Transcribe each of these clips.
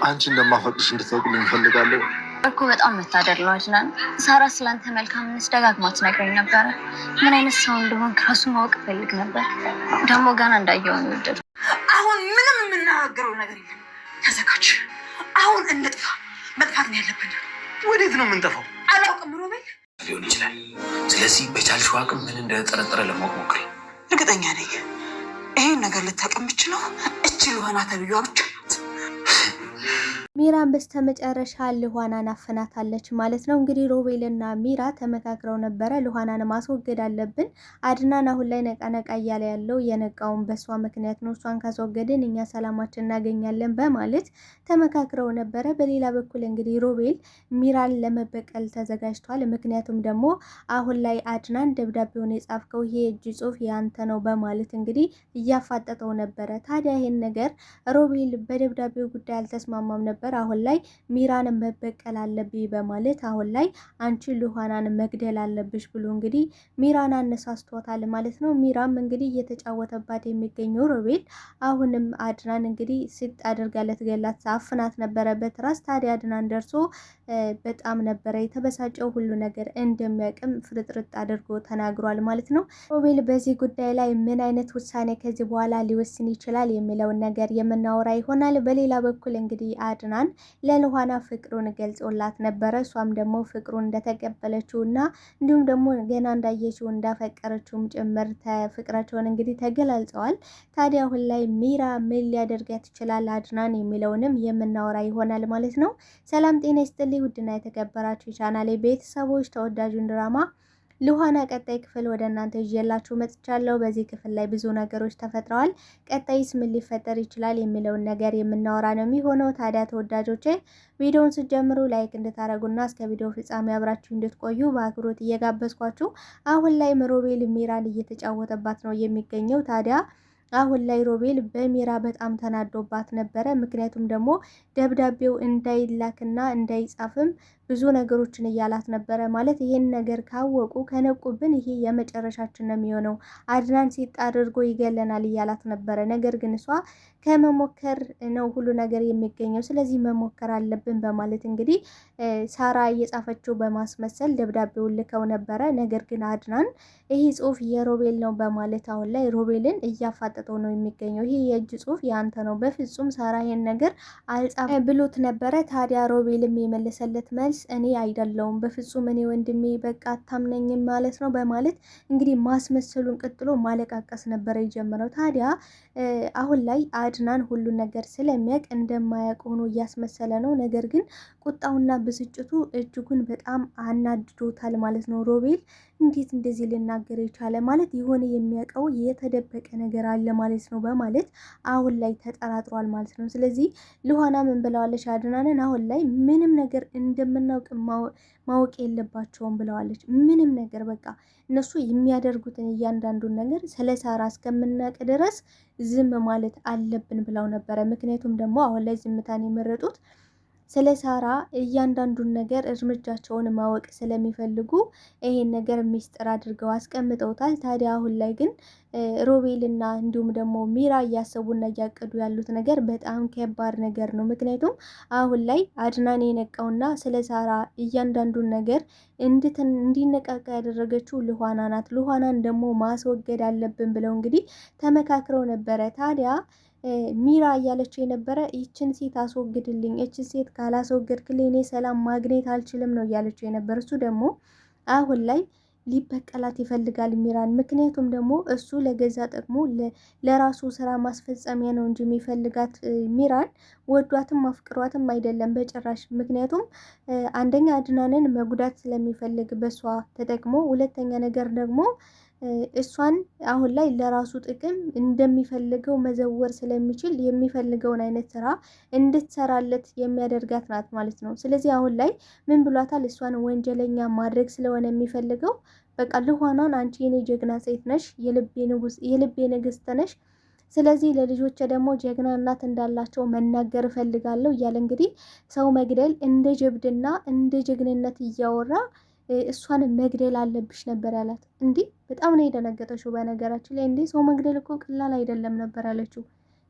አንቺ እንደማፈቅርሽ እንድታውቂልኝ እፈልጋለሁ እኮ። በጣም መታደል ነው አድናን። ሳራ ስላንተ መልካምነት ደጋግማ ትነግረኝ ነበረ። ምን አይነት ሰው እንደሆን ከራሱ ማወቅ እፈልግ ነበር። ደግሞ ገና እንዳየው ነው ወደዱ። አሁን ምንም የምናገረው ነገር የለም። ተዘጋጅ። አሁን እንጥፋ። መጥፋት ነው ያለብን። ወዴት ነው የምንጠፋው? አላውቅም ሮቤል። ሊሆን ይችላል። ስለዚህ በቻልሽው አቅም ምን እንደጠረጠረ ለማወቅ ሞክሪ። እርግጠኛ ነኝ ይሄን ነገር ልታውቅ የምችለው እቺ ልሆና ተብዬዋ ብቻ ናት። ሚራን በስተመጨረሻ ልኋናን አፈናታለች ማለት ነው። እንግዲህ ሮቤልና ሚራ ተመካክረው ነበረ። ልኋናን ማስወገድ አለብን። አድናን አሁን ላይ ነቃ ነቃ እያለ ያለው የነቃውን በሷ ምክንያት ነው። እሷን ካስወገድን እኛ ሰላማችን እናገኛለን በማለት ተመካክረው ነበረ። በሌላ በኩል እንግዲህ ሮቤል ሚራን ለመበቀል ተዘጋጅቷል። ምክንያቱም ደግሞ አሁን ላይ አድናን ደብዳቤውን የጻፍከው ይሄ እጅ ጽሑፍ ያንተ ነው በማለት እንግዲህ እያፋጠጠው ነበረ። ታዲያ ይሄን ነገር ሮቤል በደብዳቤው ጉዳይ አልተስማማም ነበር። አሁን ላይ ሚራን መበቀል አለብኝ በማለት አሁን ላይ አንቺ ልኋናን መግደል አለብሽ ብሎ እንግዲህ ሚራን አነሳስቷታል ማለት ነው። ሚራም እንግዲህ እየተጫወተባት የሚገኘው ሮቤል አሁንም አድናን እንግዲህ ስጥ አድርጋ ልትገላት አፍናት ነበረበት ራስ። ታዲያ አድናን ደርሶ በጣም ነበረ የተበሳጨው። ሁሉ ነገር እንደሚያቅም ፍርጥርጥ አድርጎ ተናግሯል ማለት ነው። ሮቤል በዚህ ጉዳይ ላይ ምን አይነት ውሳኔ ከዚህ በኋላ ሊወስን ይችላል የሚለውን ነገር የምናወራ ይሆናል። በሌላ በኩል እንግዲህ አድናን ለልኋና ፍቅሩን ገልጾላት ነበረ። እሷም ደግሞ ፍቅሩን እንደተቀበለችው እና እንዲሁም ደግሞ ገና እንዳየችው እንዳፈቀረችውም ጭምር ፍቅራቸውን እንግዲህ ተገላልጸዋል። ታዲያ አሁን ላይ ሚራ ምን ሊያደርጋት ይችላል አድናን የሚለውንም የምናወራ ይሆናል ማለት ነው። ሰላም ጤና ይስጥልኝ ውድና የተከበራችሁ የቻናሌ ቤተሰቦች፣ ተወዳጁን ድራማ ልኋና ቀጣይ ክፍል ወደ እናንተ ይዤላችሁ መጥቻለሁ። በዚህ ክፍል ላይ ብዙ ነገሮች ተፈጥረዋል። ቀጣይስ ምን ሊፈጠር ይችላል የሚለውን ነገር የምናወራ ነው የሚሆነው። ታዲያ ተወዳጆቼ ቪዲዮውን ስትጀምሩ ላይክ እንድታረጉና እስከ ቪዲዮ ፍጻሜ አብራችሁ እንድትቆዩ በአክብሮት እየጋበዝኳችሁ፣ አሁን ላይ ሮቤል ሚራን እየተጫወተባት ነው የሚገኘው። ታዲያ አሁን ላይ ሮቤል በሚራ በጣም ተናዶባት ነበረ። ምክንያቱም ደግሞ ደብዳቤው እንዳይላክና እንዳይጻፍም ብዙ ነገሮችን እያላት ነበረ። ማለት ይሄን ነገር ካወቁ ከነቁብን ይሄ የመጨረሻችን ነው የሚሆነው፣ አድናን ሲጥ አድርጎ ይገለናል እያላት ነበረ። ነገር ግን እሷ ከመሞከር ነው ሁሉ ነገር የሚገኘው፣ ስለዚህ መሞከር አለብን በማለት እንግዲህ ሳራ እየጻፈችው በማስመሰል ደብዳቤውን ልከው ነበረ። ነገር ግን አድናን ይሄ ጽሑፍ የሮቤል ነው በማለት አሁን ላይ ሮቤልን እያፋጠጠው ነው የሚገኘው። ይሄ የእጅ ጽሑፍ ያንተ ነው፣ በፍጹም ሳራ ይሄን ነገር አልጻፈ ብሎት ነበረ። ታዲያ ሮቤልም የመለሰለት መልስ እኔ አይደለውም፣ በፍጹም እኔ ወንድሜ በቃ አታምነኝም ማለት ነው በማለት እንግዲህ ማስመሰሉን ቀጥሎ ማለቃቀስ ነበረ የጀመረው። ታዲያ አሁን ላይ አድናን ሁሉን ነገር ስለሚያውቅ እንደማያውቅ ሆኖ እያስመሰለ ነው። ነገር ግን ቁጣውና ብስጭቱ እጅጉን በጣም አናድዶታል ማለት ነው። ሮቤል እንዴት እንደዚህ ልናገር የቻለ ማለት የሆነ የሚያውቀው የተደበቀ ነገር አለ ማለት ነው በማለት አሁን ላይ ተጠራጥሯል ማለት ነው። ስለዚህ ልኋና ምን ብለዋለች አድናንን አሁን ላይ ምንም ነገር እንደምናውቅ ማወቅ የለባቸውም ብለዋለች። ምንም ነገር በቃ እነሱ የሚያደርጉትን እያንዳንዱን ነገር ስለ ሳራ እስከምናውቅ ድረስ ዝም ማለት አለብን ብለው ነበረ። ምክንያቱም ደግሞ አሁን ላይ ዝምታን የመረጡት ስለ ሳራ እያንዳንዱን ነገር እርምጃቸውን ማወቅ ስለሚፈልጉ ይሄን ነገር ሚስጥር አድርገው አስቀምጠውታል። ታዲያ አሁን ላይ ግን ሮቤልና እንዲሁም ደግሞ ሚራ እያሰቡና እያቀዱ ያሉት ነገር በጣም ከባድ ነገር ነው። ምክንያቱም አሁን ላይ አድናን የነቃውና ስለ ሳራ እያንዳንዱን ነገር እንዲነቃቃ ያደረገችው ልኋና ናት። ልኋናን ደግሞ ማስወገድ አለብን ብለው እንግዲህ ተመካክረው ነበረ። ታዲያ ሚራ እያለችው የነበረ ይችን ሴት አስወግድልኝ፣ ይችን ሴት ካላስወገድክልኝ እኔ ሰላም ማግኘት አልችልም ነው እያለችው የነበር። እሱ ደግሞ አሁን ላይ ሊበቀላት ይፈልጋል ሚራን። ምክንያቱም ደግሞ እሱ ለገዛ ጥቅሙ ለራሱ ስራ ማስፈጸሚያ ነው እንጂ የሚፈልጋት ሚራን ወዷትም አፍቅሯትም አይደለም በጭራሽ። ምክንያቱም አንደኛ አድናንን መጉዳት ስለሚፈልግ በሷ ተጠቅሞ፣ ሁለተኛ ነገር ደግሞ እሷን አሁን ላይ ለራሱ ጥቅም እንደሚፈልገው መዘወር ስለሚችል የሚፈልገውን አይነት ስራ እንድትሰራለት የሚያደርጋት ናት ማለት ነው። ስለዚህ አሁን ላይ ምን ብሏታል? እሷን ወንጀለኛ ማድረግ ስለሆነ የሚፈልገው በቃ ልኋናን አንቺ የኔ ጀግና ሴት ነሽ፣ የልቤ ንግስት ነሽ፣ ስለዚህ ለልጆቼ ደግሞ ጀግና እናት እንዳላቸው መናገር እፈልጋለሁ እያለ እንግዲህ ሰው መግደል እንደ ጀብድና እንደ ጀግንነት እያወራ እሷን መግደል አለብሽ ነበር ያላት። እንዲህ በጣም ነው የደነገጠችው። በነገራችን ላይ እንዲህ ሰው መግደል እኮ ቀላል አይደለም ነበር ያለችው።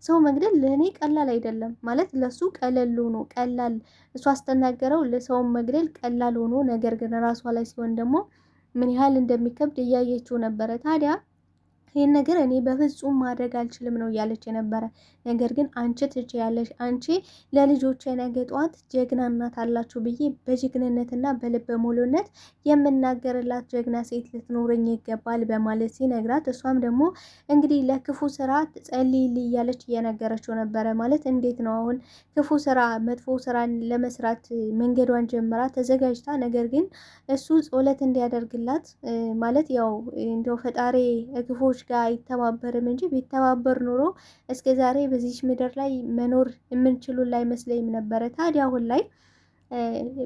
ሰው መግደል ለእኔ ቀላል አይደለም ማለት ለሱ ቀለል ሆኖ ቀላል እሱ አስተናገረው ለሰውን መግደል ቀላል ሆኖ ነገር ግን ራሷ ላይ ሲሆን ደግሞ ምን ያህል እንደሚከብድ እያየችው ነበረ። ታዲያ ይህን ነገር እኔ በፍጹም ማድረግ አልችልም ነው እያለች የነበረ። ነገር ግን አንቺ ትችያለሽ፣ አንቺ ለልጆች ነገ ጧት ጀግና እናት አላችሁ ብዬ በጀግንነትና በልበ ሙሉነት የምናገርላት ጀግና ሴት ልትኖረኝ ይገባል በማለት ሲነግራት፣ እሷም ደግሞ እንግዲህ ለክፉ ስራ ጸልይልኝ እያለች እየነገረችው ነበረ። ማለት እንዴት ነው አሁን ክፉ ስራ መጥፎ ስራን ለመስራት መንገዷን ጀምራ ተዘጋጅታ፣ ነገር ግን እሱ ጸሎት እንዲያደርግላት ማለት ያው እንደው ፈጣሪ ክፉዎች ጋር አይተባበርም እንጂ ቢተባበር ኑሮ እስከ ዛሬ በዚች ምድር ላይ መኖር የምንችሉ ላይ መስለኝም ነበረ። ታዲያ አሁን ላይ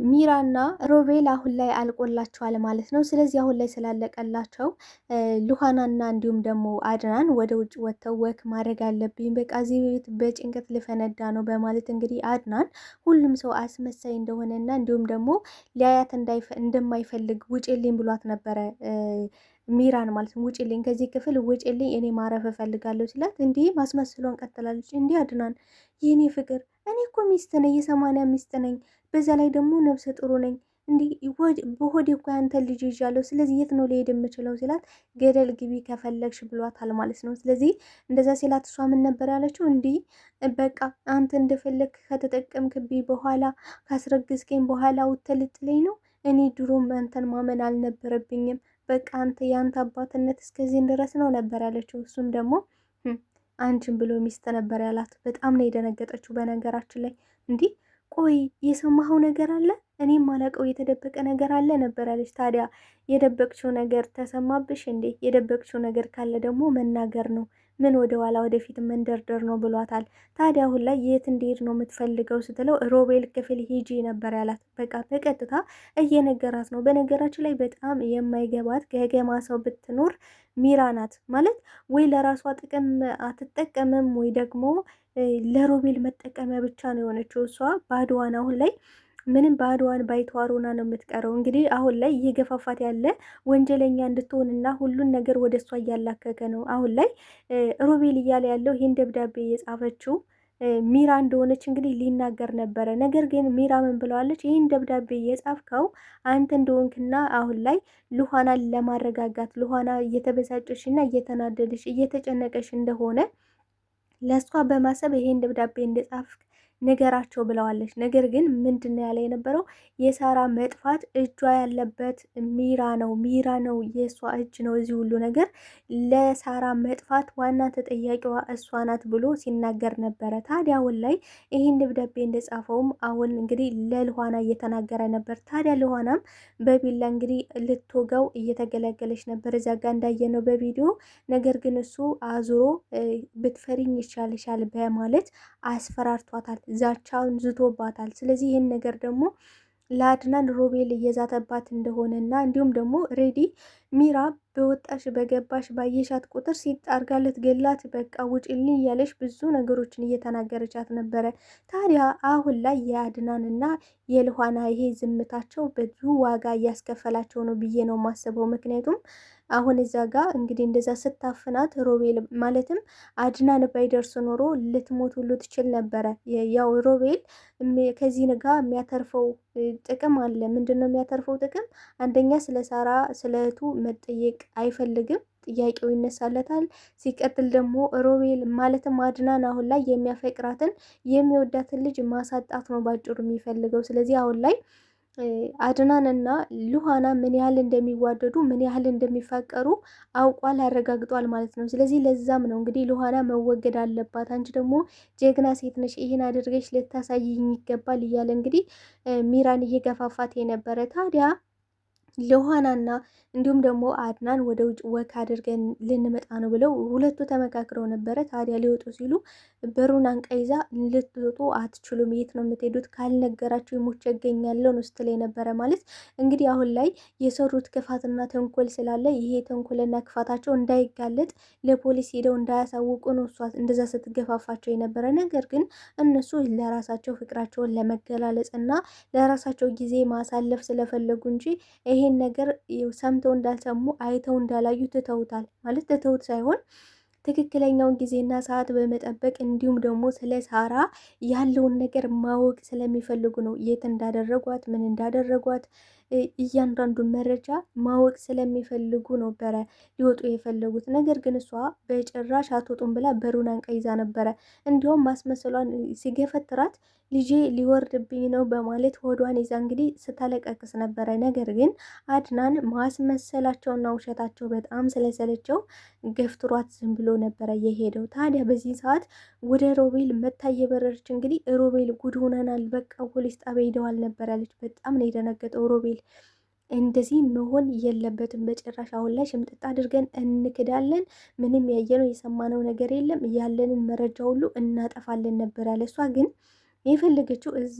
ሚራና ሮቤል አሁን ላይ አልቆላቸዋል ማለት ነው። ስለዚህ አሁን ላይ ስላለቀላቸው ሉሃናና እንዲሁም ደግሞ አድናን ወደ ውጭ ወጥተው ወክ ማድረግ አለብኝ፣ በቃ እዚህ ቤት በጭንቀት ልፈነዳ ነው በማለት እንግዲህ አድናን ሁሉም ሰው አስመሳይ እንደሆነና እንዲሁም ደግሞ ሊያያት እንደማይፈልግ ውጭልኝ ብሏት ነበረ ሚራን ማለት ነው። ውጭልኝ ከዚህ ክፍል ውጭልኝ፣ እኔ ማረፍ እፈልጋለሁ ሲላት እንዲህ ማስመስሏን ቀጥላለች። እንዲህ አድናን የኔ ፍቅር እኔ እኮ ሚስት ነኝ፣ የ80 ሚስት ነኝ፣ በዛ ላይ ደግሞ ነብሰ ጥሩ ነኝ፣ እንዲህ በሆዴ እኮ ያንተን ልጅ ይዣለሁ፣ ስለዚህ የት ነው ሊሄድ የምችለው ሲላት ገደል ግቢ ከፈለግሽ ብሏታል ማለት ነው። ስለዚህ እንደዛ ሲላት እሷ ምን ነበር ያለችው? እንዲህ በቃ አንተ እንደፈለግ ከተጠቀምክብኝ በኋላ ካስረግዝከኝ በኋላ ውተልጥለኝ ነው። እኔ ድሮም አንተን ማመን አልነበረብኝም፣ በቃ አንተ የአንተ አባትነት እስከዚህን ድረስ ነው ነበር ያለችው። እሱም ደግሞ አንቺን ብሎ ሚስት ነበር ያላት። በጣም ነው የደነገጠችው። በነገራችን ላይ እንዲህ ቆይ የሰማኸው ነገር አለ? እኔም ማላውቀው የተደበቀ ነገር አለ ነበር ያለች። ታዲያ የደበቅችው ነገር ተሰማብሽ እንዴ? የደበቅችው ነገር ካለ ደግሞ መናገር ነው፣ ምን ወደ ኋላ ወደፊት መንደርደር ነው ብሏታል። ታዲያ አሁን ላይ የት እንዲሄድ ነው የምትፈልገው ስትለው ሮቤል ክፍል ሂጂ ነበር ያላት። በቃ በቀጥታ እየነገራት ነው። በነገራችን ላይ በጣም የማይገባት ገገማ ሰው ብትኖር ሚራ ናት። ማለት ወይ ለራሷ ጥቅም አትጠቀምም ወይ ደግሞ ለሮቤል መጠቀሚያ ብቻ ነው የሆነችው። እሷ ባድዋን አሁን ላይ ምንም ባድዋን ባይተዋሩና ነው የምትቀረው። እንግዲህ አሁን ላይ እየገፋፋት ያለ ወንጀለኛ እንድትሆንና ሁሉን ነገር ወደ እሷ እያላከከ ነው። አሁን ላይ ሮቤል እያለ ያለው ይህን ደብዳቤ የጻፈችው ሚራ እንደሆነች እንግዲህ ሊናገር ነበረ። ነገር ግን ሚራ ምን ብለዋለች? ይህን ደብዳቤ የጻፍከው አንተ እንደሆንክና አሁን ላይ ሉሃናን ለማረጋጋት ሉሃና እየተበሳጨሽና እየተናደደሽ እየተጨነቀሽ እንደሆነ ለእሷ በማሰብ ይሄን ደብዳቤ እንደጻፍክ ንገራቸው ብለዋለች። ነገር ግን ምንድን ነው ያለ የነበረው? የሳራ መጥፋት እጇ ያለበት ሚራ ነው የእሷ እጅ ነው እዚህ ሁሉ ነገር፣ ለሳራ መጥፋት ዋና ተጠያቂዋ እሷ ናት ብሎ ሲናገር ነበረ። ታዲያ አሁን ላይ ይህን ደብዳቤ እንደጻፈውም አሁን እንግዲህ ለልኋና እየተናገረ ነበር። ታዲያ ልኋናም በቢላ እንግዲህ ልትወጋው እየተገለገለች ነበር እዛ ጋ እንዳየነው በቪዲዮ። ነገር ግን እሱ አዙሮ ብትፈሪኝ ይሻልሻል በማለት አስፈራርቷታል። ዛቻውን ዝቶባታል። ስለዚህ ይህን ነገር ደግሞ ለአድናን ሮቤል እየዛተባት እንደሆነና እንዲሁም ደግሞ ሬዲ ሚራ በወጣሽ በገባሽ ባየሻት ቁጥር ሲጣርጋ ልትገላት በቃ ውጭልኝ እያለሽ ብዙ ነገሮችን እየተናገረቻት ነበረ። ታዲያ አሁን ላይ የአድናንና የልኋና ይሄ ዝምታቸው ብዙ ዋጋ እያስከፈላቸው ነው ብዬ ነው የማስበው። ምክንያቱም አሁን እዛ ጋር እንግዲህ እንደዛ ስታፍናት ሮቤል ማለትም አድናን ባይደርስ ኖሮ ልትሞት ሁሉ ትችል ነበረ። ያው ሮቤል ከዚህ ጋር የሚያተርፈው ጥቅም አለ። ምንድን ነው የሚያተርፈው ጥቅም? አንደኛ ስለ ሳራ ስለ እህቱ መጠየቅ አይፈልግም፣ ጥያቄው ይነሳለታል። ሲቀጥል ደግሞ ሮቤል ማለትም አድናን አሁን ላይ የሚያፈቅራትን የሚወዳትን ልጅ ማሳጣት ነው ባጭሩ የሚፈልገው። ስለዚህ አሁን ላይ አድናንና ሉሃና ምን ያህል እንደሚዋደዱ ምን ያህል እንደሚፋቀሩ አውቋል፣ አረጋግጧል ማለት ነው። ስለዚህ ለዛም ነው እንግዲህ ሉሃና መወገድ አለባት፣ አንቺ ደግሞ ጀግና ሴት ነሽ፣ ይህን አድርገሽ ልታሳይኝ ይገባል እያለ እንግዲህ ሚራን እየገፋፋት የነበረ። ታዲያ ሉሃናና እንዲሁም ደግሞ አድናን ወደ ውጭ ወክ አድርገን ልንመጣ ነው ብለው ሁለቱ ተመካክረው ነበረ። ታዲያ ሊወጡ ሲሉ በሩን አንቀይዛ ልትወጡ አትችሉም፣ የት ነው የምትሄዱት? ካልነገራችሁ የሞቼ እገኛለሁ ነው ስትል የነበረ። ማለት እንግዲህ አሁን ላይ የሰሩት ክፋትና ተንኮል ስላለ ይሄ ተንኮልና ክፋታቸው እንዳይጋለጥ ለፖሊስ ሄደው እንዳያሳውቁ ነው እሷ እንደዛ ስትገፋፋቸው የነበረ። ነገር ግን እነሱ ለራሳቸው ፍቅራቸውን ለመገላለጽ እና ለራሳቸው ጊዜ ማሳለፍ ስለፈለጉ እንጂ ይሄን ነገር ሰምተው እንዳልሰሙ አይተው እንዳላዩ ትተውታል። ማለት ትተውት ሳይሆን ትክክለኛውን ጊዜና ሰዓት በመጠበቅ እንዲሁም ደግሞ ስለ ሳራ ያለውን ነገር ማወቅ ስለሚፈልጉ ነው የት እንዳደረጓት ምን እንዳደረጓት እያንዳንዱን መረጃ ማወቅ ስለሚፈልጉ ነበረ ሊወጡ የፈለጉት። ነገር ግን እሷ በጭራሽ አትወጡም ብላ በሩን አንቃ ይዛ ነበረ። እንዲሁም ማስመሰሏን ሲገፈትራት ልጄ ሊወርድብኝ ነው በማለት ሆዷን ይዛ እንግዲህ ስታለቀቅስ ነበረ። ነገር ግን አድናን ማስመሰላቸውና ውሸታቸው በጣም ስለሰለቸው ገፍትሯት ዝም ብሎ ነበረ የሄደው። ታዲያ በዚህ ሰዓት ወደ ሮቤል መታ እየበረረች እንግዲህ ሮቤል ጉድ ሆነናል፣ በቃ ፖሊስ ጣቢያ ሄደዋል ነበር ያለች። በጣም ነው የደነገጠው ሮቤል። እንደዚህ መሆን የለበትም በጭራሽ። አሁን ላይ ሽምጥጥ አድርገን እንክዳለን፣ ምንም ያየነው የሰማነው ነገር የለም፣ ያለንን መረጃ ሁሉ እናጠፋለን ነበር ያለ። እሷ ግን የፈለገችው እዛ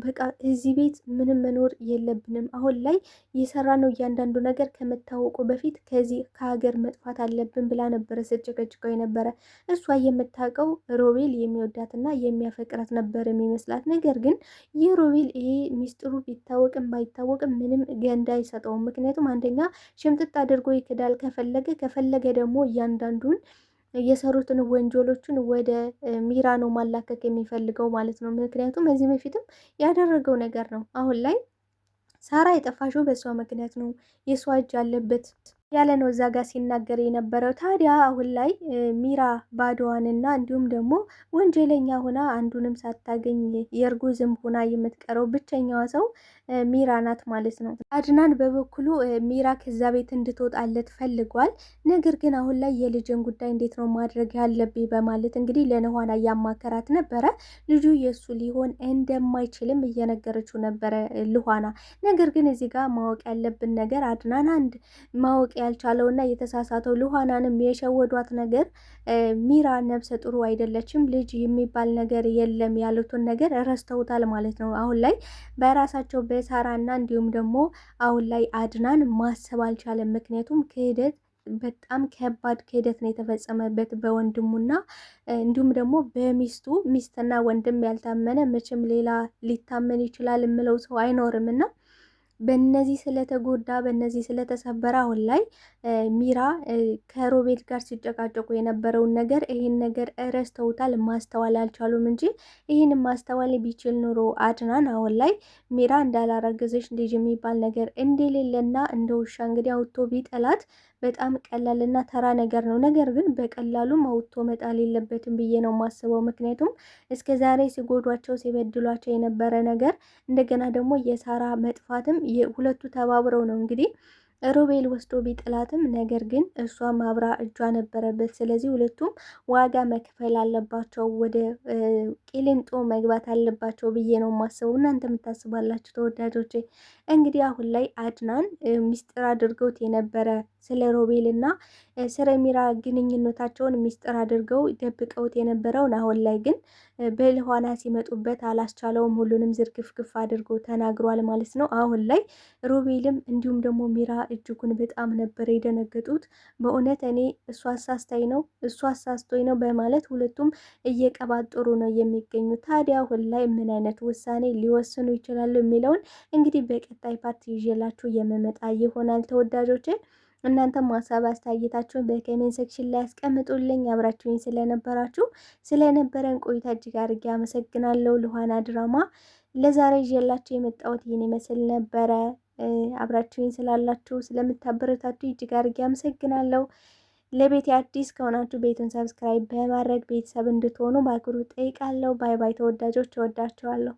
በቃ እዚህ ቤት ምንም መኖር የለብንም፣ አሁን ላይ የሰራ ነው እያንዳንዱ ነገር ከመታወቁ በፊት ከዚህ ከሀገር መጥፋት አለብን ብላ ነበረ ስጨቀጭቀው የነበረ። እሷ የምታውቀው ሮቤል የሚወዳትና የሚያፈቅራት ነበር የሚመስላት። ነገር ግን የሮቤል ይሄ ሚስጥሩ ቢታወቅም ባይታወቅም ምንም ገንዳ አይሰጠውም። ምክንያቱም አንደኛ ሽምጥጥ አድርጎ ይክዳል ከፈለገ ደግሞ እያንዳንዱን የሰሩትን ወንጀሎችን ወደ ሚራ ነው ማላከክ የሚፈልገው ማለት ነው። ምክንያቱም እዚህ በፊትም ያደረገው ነገር ነው። አሁን ላይ ሳራ የጠፋሽው በሷ ምክንያት ነው፣ የሷ እጅ አለበት ያለ ነው እዛ ጋር ሲናገር የነበረው። ታዲያ አሁን ላይ ሚራ ባዶዋንና እንዲሁም ደግሞ ወንጀለኛ ሆና አንዱንም ሳታገኝ የእርጉዝም ሆና የምትቀረው ብቸኛዋ ሰው ሚራ ናት ማለት ነው። አድናን በበኩሉ ሚራ ከዛ ቤት እንድትወጣለት ፈልጓል። ነገር ግን አሁን ላይ የልጅን ጉዳይ እንዴት ነው ማድረግ ያለብኝ በማለት እንግዲህ ለነኋና እያማከራት ነበረ። ልጁ የእሱ ሊሆን እንደማይችልም እየነገረችው ነበረ ልኋና። ነገር ግን እዚህ ጋር ማወቅ ያለብን ነገር አድናን አንድ ማወቅ ያልቻለውና የተሳሳተው ልኋናንም የሸወዷት ነገር ሚራ ነብሰ ጥሩ አይደለችም፣ ልጅ የሚባል ነገር የለም ያሉትን ነገር ረስተውታል ማለት ነው። አሁን ላይ በራሳቸው በሳራና እንዲሁም ደግሞ አሁን ላይ አድናን ማሰብ አልቻለም። ምክንያቱም ክህደት በጣም ከባድ ክህደት ነው የተፈጸመበት በወንድሙና እንዲሁም ደግሞ በሚስቱ። ሚስትና ወንድም ያልታመነ መቼም ሌላ ሊታመን ይችላል የምለው ሰው አይኖርም እና በነዚህ ስለተጎዳ በነዚህ ስለተሰበረ አሁን ላይ ሚራ ከሮቤል ጋር ሲጨቃጨቁ የነበረውን ነገር ይህን ነገር ረስተውታል፣ ማስተዋል አልቻሉም እንጂ ይህን ማስተዋል ቢችል ኑሮ አድናን አሁን ላይ ሚራ እንዳላረገዘች ልጅ የሚባል ነገር እንደሌለና እንደ ውሻ እንግዲህ አውጥቶ ቢጠላት በጣም ቀላልና ተራ ነገር ነው። ነገር ግን በቀላሉም አውጥቶ መጣል የለበትም ብዬ ነው የማስበው። ምክንያቱም እስከ ዛሬ ሲጎዷቸው ሲበድሏቸው የነበረ ነገር እንደገና ደግሞ የሳራ መጥፋትም ሁለቱ ተባብረው ነው እንግዲህ ሮቤል ወስዶ ቢጥላትም ነገር ግን እሷም አብራ እጇ ነበረበት። ስለዚህ ሁለቱም ዋጋ መክፈል አለባቸው፣ ወደ ቂሊንጦ መግባት አለባቸው ብዬ ነው የማስበው። እናንተ የምታስባላችሁ ተወዳጆቼ? እንግዲህ አሁን ላይ አድናን ሚስጥር አድርገውት የነበረ ስለ ሮቤል እና ስለ ሚራ ግንኙነታቸውን ሚስጥር አድርገው ደብቀውት የነበረውን አሁን ላይ ግን በልኋና ሲመጡበት አላስቻለውም። ሁሉንም ዝርግፍግፍ አድርጎ ተናግሯል ማለት ነው። አሁን ላይ ሮቤልም እንዲሁም ደግሞ ሚራ እጅጉን በጣም ነበር የደነገጡት። በእውነት እኔ እሱ አሳስቶኝ ነው በማለት ሁለቱም እየቀባጠሩ ነው የሚገኙ። ታዲያ አሁን ላይ ምን አይነት ውሳኔ ሊወስኑ ይችላሉ የሚለውን እንግዲህ በቀጣይ ፓርቲ ይዤላችሁ የመመጣ ይሆናል ተወዳጆቼ። እናንተም ሀሳብ አስተያየታችሁን በኮሜንት ሴክሽን ላይ ያስቀምጡልኝ። አብራችሁኝ ስለነበረን ቆይታ እጅግ አድርጌ አመሰግናለሁ። ልኋና ድራማ ለዛሬ ይዤላችሁ የመጣሁት ይህን ይመስል ነበረ። አብራችሁኝ ስላላችሁ ስለምታበረታችሁ እጅግ አድርጌ አመሰግናለሁ። ለቤት አዲስ ከሆናችሁ ቤቱን ሰብስክራይብ በማድረግ ቤተሰብ እንድትሆኑ በአክብሮት ጠይቃለሁ። ባይ ባይ ተወዳጆች፣ እወዳችኋለሁ።